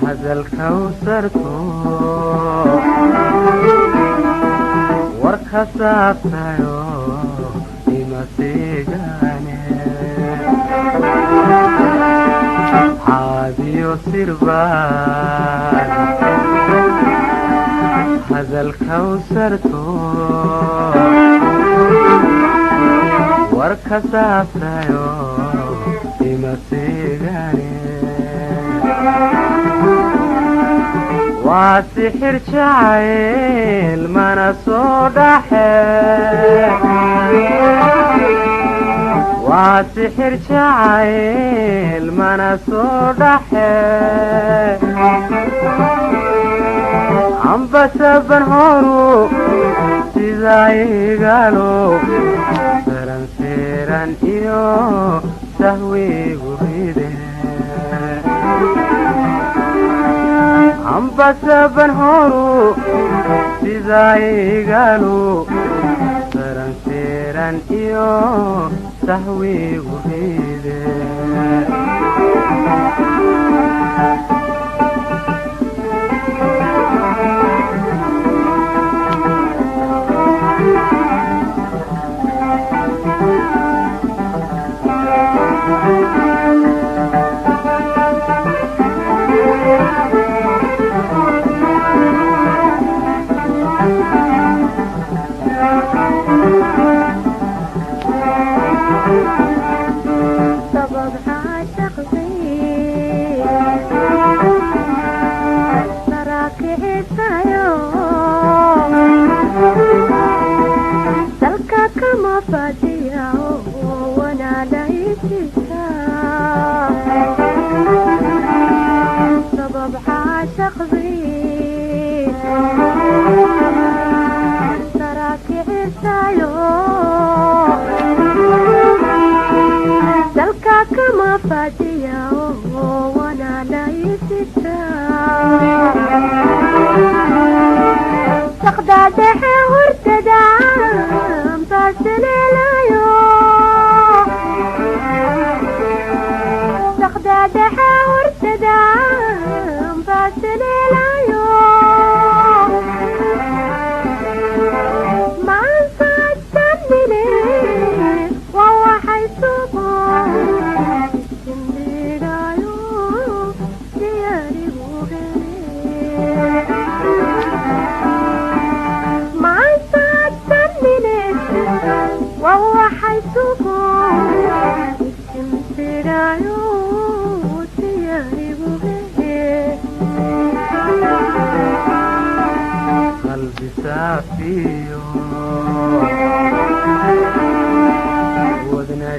هذا الكوثر ورخصتايو بما سيجاني عادي سربان هذا الكوثر ورخصتايو بما سيجاني واسحر جعيل ما نصدحه واسحر جعيل ما نصدحه عم بسبن هورو سيزاي قالوا سرن سيرن إيو سهوي قريده عم بسبن هورو سيزاي قالوا سرن سيرن إيو سهوي قريده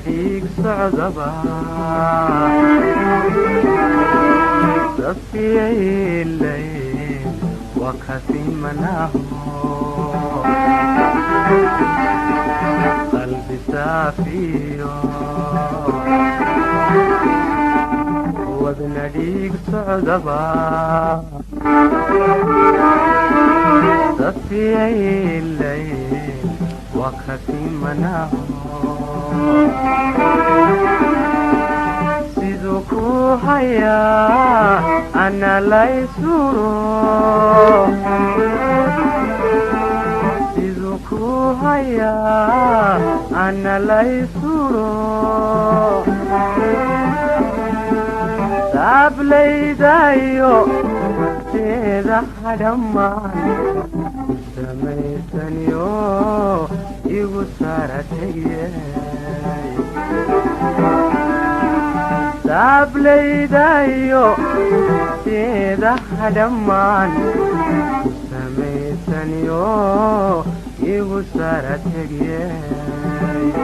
dhiig socdaba safiyay وكثيمناه قلبي سافيو وذن ديك صعدبا صفي الليل وكثيمناه سيدوكو هيا أنا لا يسورو سيدوكو هيا أنا لا يسورو ساب لي دايو سيدا حدمان سميتنيو يغو سارتي saablaydayo sida hadhammaan samaysaniyo igu sara tegiyey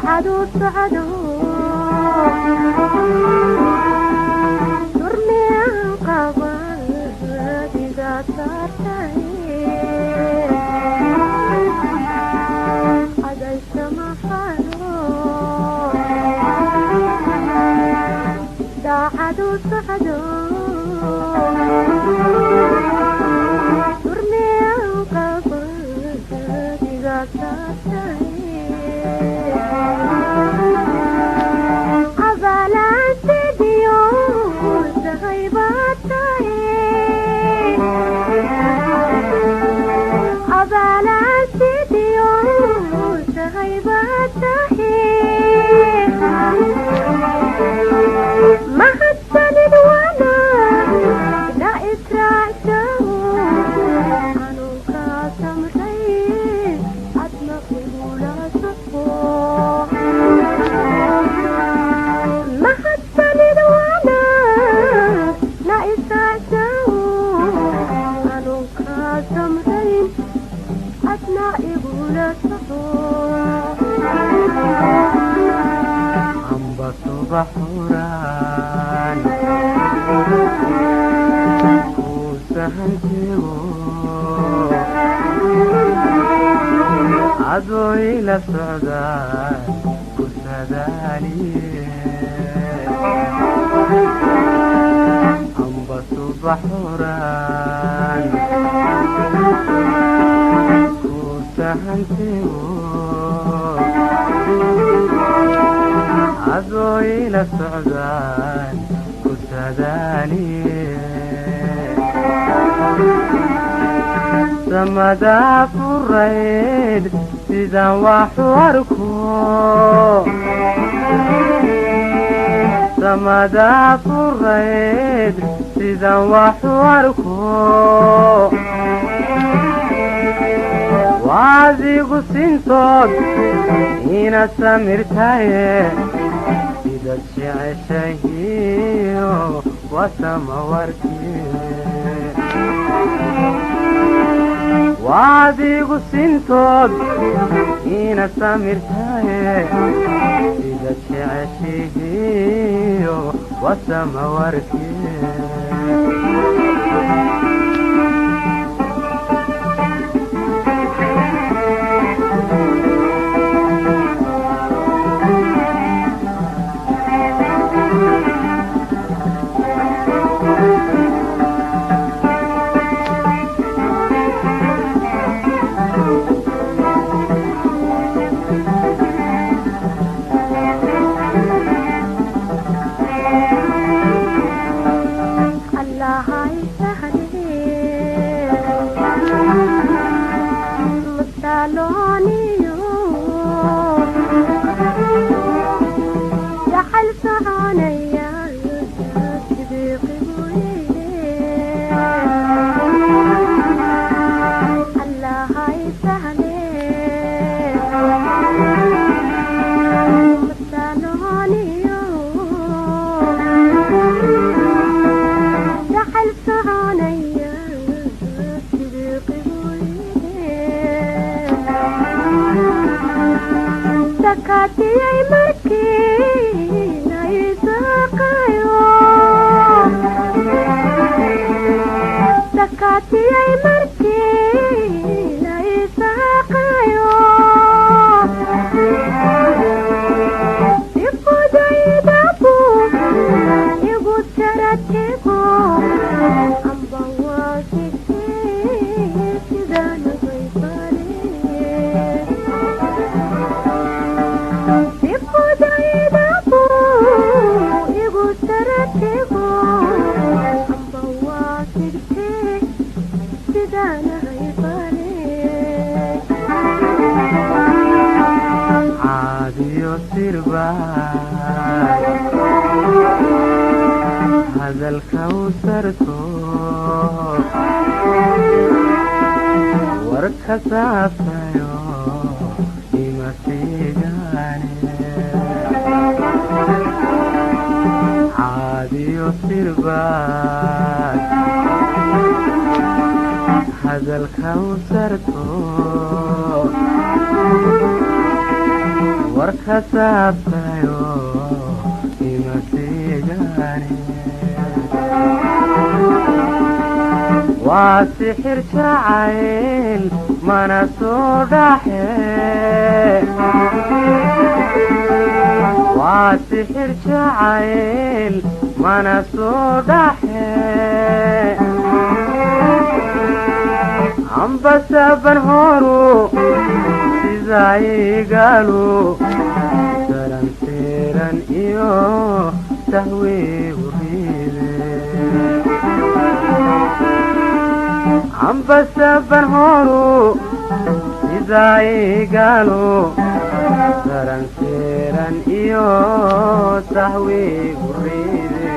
عدو سعدو ترمي قبل إذا ترتهي عدلت محلو دا عدو سعدو ترمي قبل إذا ترتهي بحوران وسهنتيو عدو إلى السعدان وسداني أنبت بحوران وسهنتيو عدو إلى السعدان كسداني سمدا فريد سيدا وحواركو سمدا فريد سيدا وحواركو وعزيق سنتود هنا سمرتاي إذا الشعشهي وسمورتي وعزيق سنتود هنا سمرتاي إذا الشعشهي وسمورتي allahay sahlee mustalooniyo jaxal soconaya sidiiqi buye allahay sahlee mustalooniyo jaxal soconaya sidiiqi buye sakatiyay markiina isaqayo sakatiyay markiina isaqayo ifudaydabu igu taratego amba waasike sidaanagay bare ifudaydabu igu taratego amba waasike sidaanagay bare caadiyo sirbaay hadalka u sarto warka saabtayo ima fiigane caadiyo sirbaay hadalka u sarto warka saabtayo ima fiigane waa sixir jacayl mana soo dhaxe waa sixir jacayl mana soo dhaxe ambasaban horu sidaayigalu taranteeran iyo tahwiigu riide ambasaban horu sidaayigalu taranteeran iyo tahwiigu riide